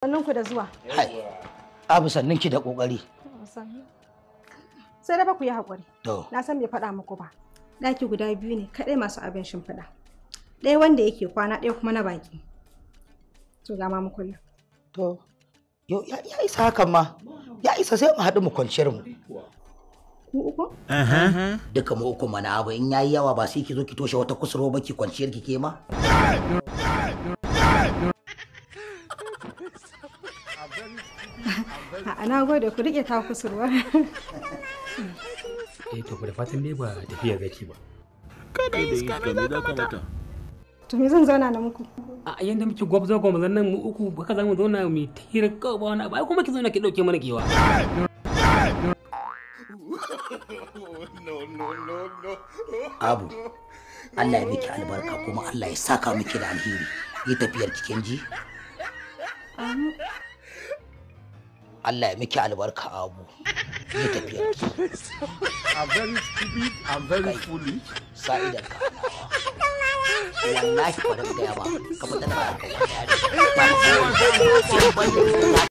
Sannan ku da zuwa. Hai. Abu sannan ki da kokari. Sai da ba ku yi hakuri. To. Na san bai faɗa muku ba. Ɗaki guda biyu ne kaɗai masu abin shimfiɗa. Ɗaya wanda yake kwana, ɗaya kuma na baki. To ga ma mukullin. To. Yo ya isa hakan ma. Ya isa sai mu haɗu mu kwanciyar mu. Ku uku? Duka mu uku mana abu in yayi yawa ba sai ki zo ki toshe wata kusurwa ba ki kwanciyar ki ke ma. Na gode ku riƙe ta kusurwa. To da fatan dai ba tafiya zaki ba. Kada iska me za ka mata? To me zan zauna na muku? A yanda muke gwabza gwamzan nan mu uku baka za mu zauna mu tira kawai ba wani abu ai kuma ki zauna ki dauke mana kewa. Abu Allah ya miki albarka kuma Allah ya saka miki da alheri. Yi tafiyar cikin ji. Allah ya miki albarka Abu. Yi tafiyar ki. I'm very stupid, I'm very foolish. Sa'idan ka. Wallahi ba da gaya ba. Kamar da na ba ka.